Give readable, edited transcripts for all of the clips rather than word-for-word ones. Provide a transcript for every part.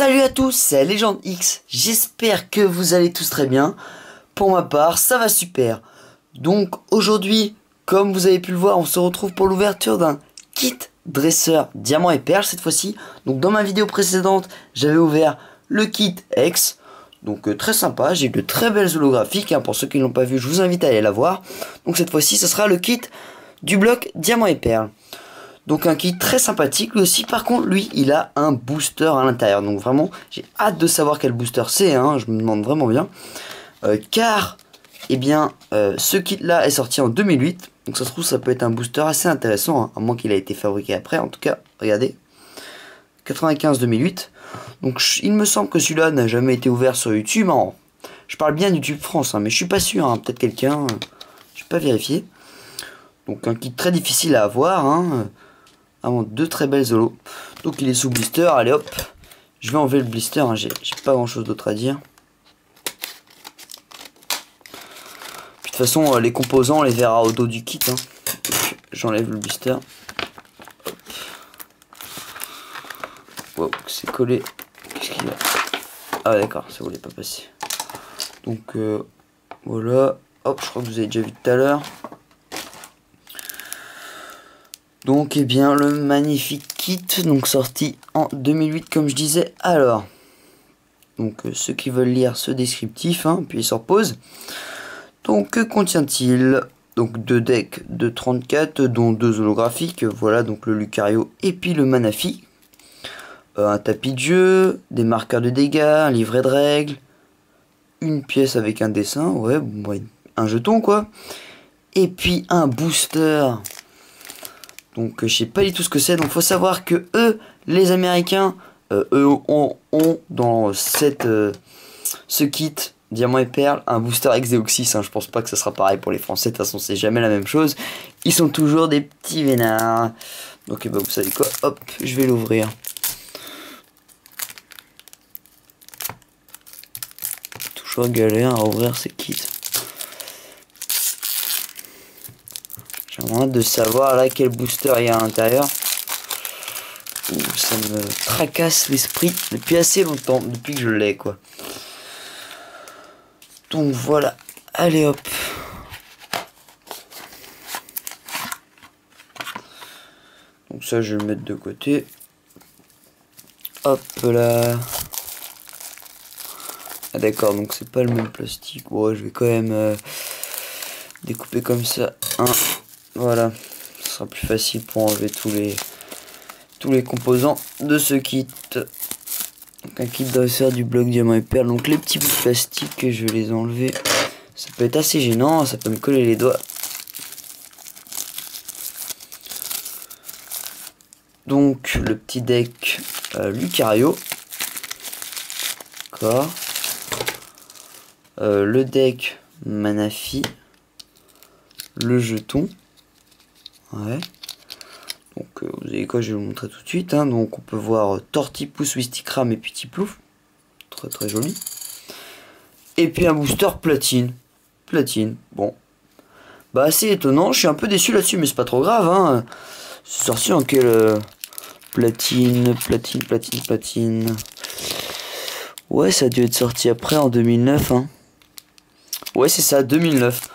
Salut à tous, c'est Légende X, j'espère que vous allez tous très bien. Pour ma part, ça va super. Donc aujourd'hui, comme vous avez pu le voir, on se retrouve pour l'ouverture d'un kit dresseur diamant et perles cette fois-ci. Donc dans ma vidéo précédente, j'avais ouvert le kit X. Donc très sympa, j'ai eu de très belles holographiques, pour ceux qui ne l'ont pas vu, je vous invite à aller la voir. Donc cette fois-ci, ce sera le kit du bloc diamant et perles. Donc un kit très sympathique, lui aussi. Par contre, lui, il a un booster à l'intérieur. Donc vraiment, j'ai hâte de savoir quel booster c'est, je me demande vraiment bien. Car, eh bien, ce kit-là est sorti en 2008. Donc ça se trouve, ça peut être un booster assez intéressant, à moins qu'il ait été fabriqué après. En tout cas, regardez, 95-2008. Donc il me semble que celui-là n'a jamais été ouvert sur YouTube. Je parle bien YouTube France, mais je suis pas sûr. Peut-être quelqu'un, je vais pas vérifier. Donc un kit très difficile à avoir, avant deux très belles holos. Donc il est sous blister, allez hop. Je vais enlever le blister, j'ai pas grand chose d'autre à dire. Puis, de toute façon, les composants on les verra au dos du kit. J'enlève le blister. Wow, c'est collé. Qu'est-ce qu'il y a? Ah d'accord, ça voulait pas passer. Donc voilà. Hop, je crois que vous avez déjà vu tout à l'heure. Donc eh bien le magnifique kit, donc sorti en 2008 comme je disais. Alors, donc ceux qui veulent lire ce descriptif, appuyez sur pause. Donc que contient-il? Donc deux decks de 34 dont deux holographiques, voilà, donc le Lucario et puis le Manaphy. Un tapis de jeu, des marqueurs de dégâts, un livret de règles, une pièce avec un dessin, ouais, un jeton quoi. Et puis un booster. Donc je sais pas du tout ce que c'est. Donc faut savoir que eux, les Américains, eux ont dans ce kit diamant et perles un booster Exeoxys. Je pense pas que ça sera pareil pour les Français. De toute façon c'est jamais la même chose. Ils sont toujours des petits vénards. Donc vous savez quoi, hop, je vais l'ouvrir. Toujours galère à ouvrir ces kits. J'ai vraiment hâte de savoir là quel booster il y a à l'intérieur. Ça me tracasse l'esprit depuis assez longtemps, depuis que je l'ai quoi. Donc voilà, allez hop. Donc ça je vais le mettre de côté. Hop là. Ah d'accord, donc c'est pas le même plastique. Bon, je vais quand même découper comme ça. Voilà, ce sera plus facile pour enlever tous les composants de ce kit. Donc un kit dresseur du bloc diamant et perles. Donc les petits bouts de plastique, je vais les enlever. Ça peut être assez gênant, ça peut me coller les doigts. Donc le petit deck Lucario. D'accord. Le deck Manaphy. Le jeton. Ouais. Donc vous avez quoi, je vais vous montrer tout de suite. Donc on peut voir Tortipousse, Wistikram et Pitiplouf. Très très joli. Et puis un booster platine. Bon. Bah assez étonnant, je suis un peu déçu là-dessus, mais c'est pas trop grave. C'est sorti en quelle platine. Ouais, ça a dû être sorti après en 2009. Ouais, c'est ça, 2009.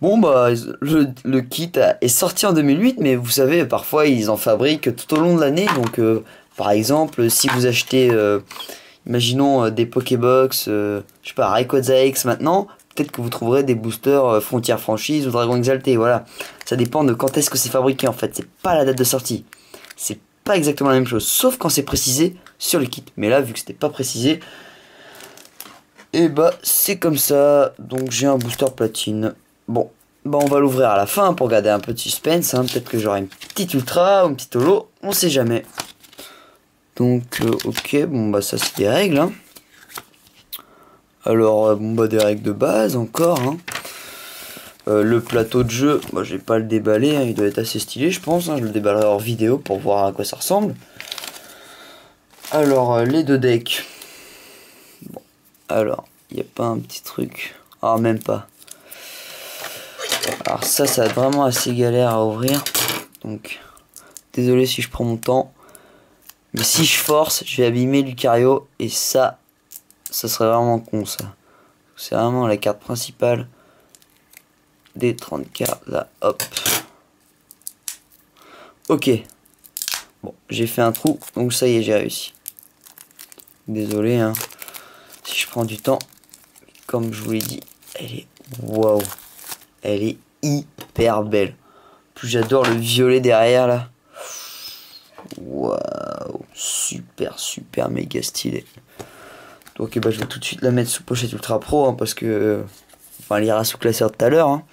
Bon bah le kit est sorti en 2008, mais vous savez parfois ils en fabriquent tout au long de l'année. Donc par exemple si vous achetez imaginons des Pokébox, je sais pas, Rayquaza X maintenant, peut-être que vous trouverez des boosters Frontière Franchise ou Dragon Exalté. Voilà, ça dépend de quand est-ce que c'est fabriqué en fait, c'est pas la date de sortie, c'est pas exactement la même chose, sauf quand c'est précisé sur le kit. Mais là vu que c'était pas précisé, et bah c'est comme ça. Donc j'ai un booster platine. Bon, bah on va l'ouvrir à la fin pour garder un peu de suspense. Peut-être que j'aurai une petite ultra ou une petite holo, on sait jamais. Donc ok, bon bah ça c'est des règles. Alors bon bah des règles de base encore. Le plateau de jeu, bah, je vais pas le déballer, il doit être assez stylé je pense. Je le déballerai hors vidéo pour voir à quoi ça ressemble. Alors les deux decks. Bon, alors il n'y a pas un petit truc. Ah même pas. Alors ça va être vraiment assez galère à ouvrir. Donc désolé si je prends mon temps. Mais si je force, je vais abîmer Lucario. Et ça serait vraiment con ça. C'est vraiment la carte principale des 30 cartes là. Hop. Ok. Bon, j'ai fait un trou. Donc ça y est, j'ai réussi. Désolé, hein. Si je prends du temps. Comme je vous l'ai dit, elle est... Waouh. Elle est hyper belle. Plus j'adore le violet derrière là. Waouh. Super, super méga stylé. Donc bah, je vais tout de suite la mettre sous pochette ultra pro. Hein, parce que... Enfin, elle ira sous classeur tout à l'heure. Hein.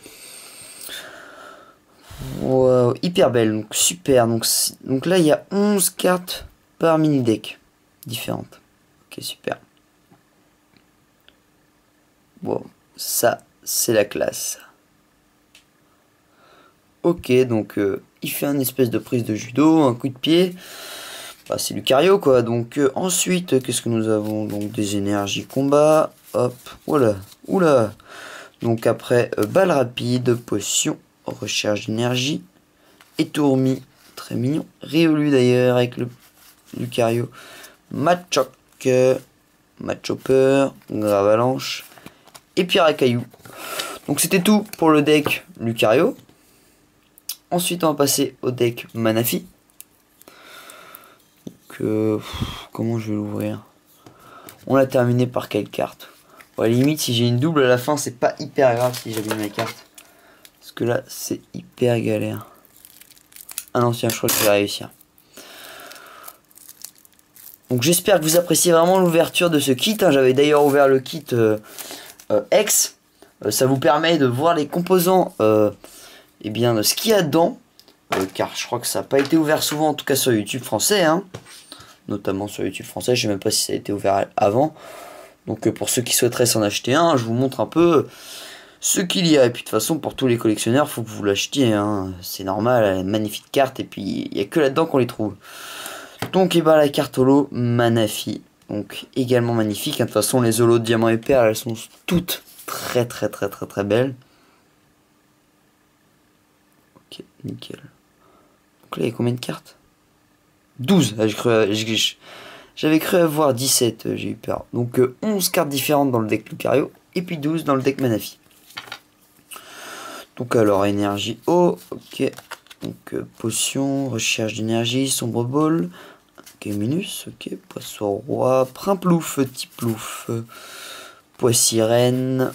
Wow, hyper belle, donc super. Donc là, il y a 11 cartes par mini deck différentes. Ok, super. Wow, ça, c'est la classe. Ok, donc il fait une espèce de prise de judo, un coup de pied. Bah, c'est Lucario, quoi. Donc ensuite, qu'est-ce que nous avons? Donc des énergies combat. Hop, voilà, oula. Donc après, balle rapide, potion, recherche d'énergie. Étourmi, très mignon. Réolu d'ailleurs avec le Lucario. Machoc, Machopper, Gravalanche et Pierre à cailloux. Donc c'était tout pour le deck Lucario. Ensuite on va passer au deck Manaphy. Donc, comment je vais l'ouvrir? On l'a terminé par quelle carte? Bon, à la limite si j'ai une double à la fin c'est pas hyper grave si j'abîme ma carte. Parce que là c'est hyper galère. Ah non tiens je crois que je vais réussir. Donc j'espère que vous appréciez vraiment l'ouverture de ce kit. Hein. J'avais d'ailleurs ouvert le kit X. Ça vous permet de voir les composants et bien, de ce qu'il y a dedans. Car je crois que ça n'a pas été ouvert souvent, en tout cas sur YouTube français. Hein. Notamment sur YouTube français. Je ne sais même pas si ça a été ouvert avant. Donc pour ceux qui souhaiteraient s'en acheter un, je vous montre un peu ce qu'il y a. Et puis de toute façon, pour tous les collectionneurs, il faut que vous l'achetiez. Hein. C'est normal, magnifique carte. Et puis il n'y a que là-dedans qu'on les trouve. Donc et ben, la carte holo Manaphy, donc également magnifique. De toute façon les holos de diamant et perles elles sont toutes très belles. Ok, nickel. Donc là il y a combien de cartes? 12. Ah, j'avais cru avoir 17, j'ai eu peur. Donc 11 cartes différentes dans le deck Lucario et puis 12 dans le deck Manaphy. Donc alors énergie eau, ok. Donc potion, recherche d'énergie, sombre ball, ok, minus, ok, poisson roi, primplouf, tiplouf, poissirène,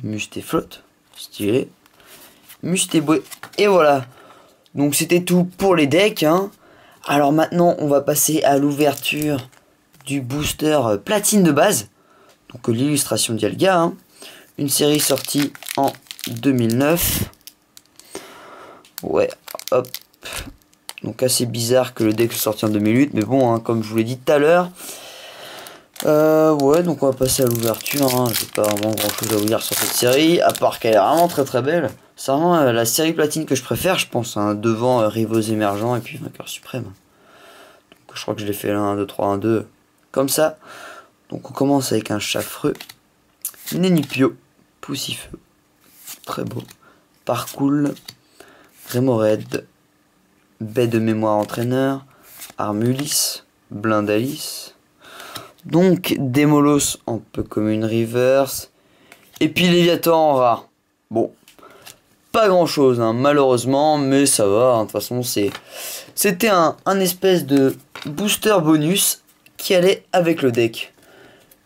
mustéflotte, stylé, mustéboué, et voilà. Donc c'était tout pour les decks. Hein. Alors maintenant on va passer à l'ouverture du booster platine de base. Donc l'illustration d'Yalga, hein. Une série sortie en 2009. Ouais, hop. Donc assez bizarre que le deck soit sorti en 2008. Mais bon, hein, comme je vous l'ai dit tout à l'heure. Ouais, donc on va passer à l'ouverture. Hein. J'ai pas vraiment grand chose à vous dire sur cette série. À part qu'elle est vraiment très belle. C'est vraiment la série platine que je préfère, je pense. Hein, devant Rivaux émergents et puis Vainqueur suprême. Donc je crois que je l'ai fait là, 1, 2, 3, 1, 2. Comme ça. Donc on commence avec un Chafreux. Nénupio. Poussifeu. Très beau. Parcours. Rémored, baie de mémoire entraîneur, Armulis, Blindalis, donc Démolos en peu comme une reverse, et puis Léviathan en rare. Bon, pas grand chose hein, malheureusement, mais ça va, hein, de toute façon c'était un espèce de booster bonus qui allait avec le deck.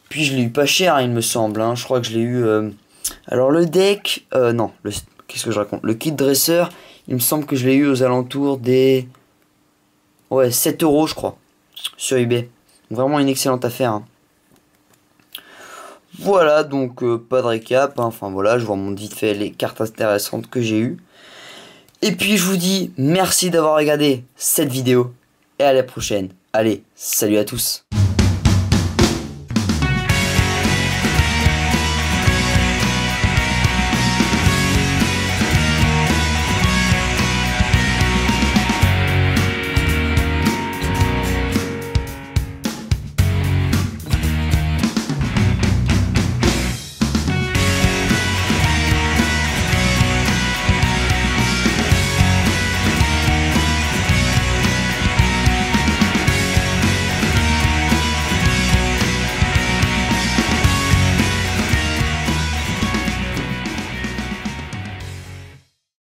Puis je l'ai eu pas cher il me semble, hein, je crois que je l'ai eu... Alors le deck, non, qu'est-ce que je raconte? Le kit dresseur, il me semble que je l'ai eu aux alentours des... Ouais, 7 € je crois. Sur eBay. Vraiment une excellente affaire. Hein. Voilà, donc pas de récap. Hein. Enfin voilà, je vous remonte vite fait les cartes intéressantes que j'ai eues. Et puis je vous dis merci d'avoir regardé cette vidéo. Et à la prochaine. Allez, salut à tous.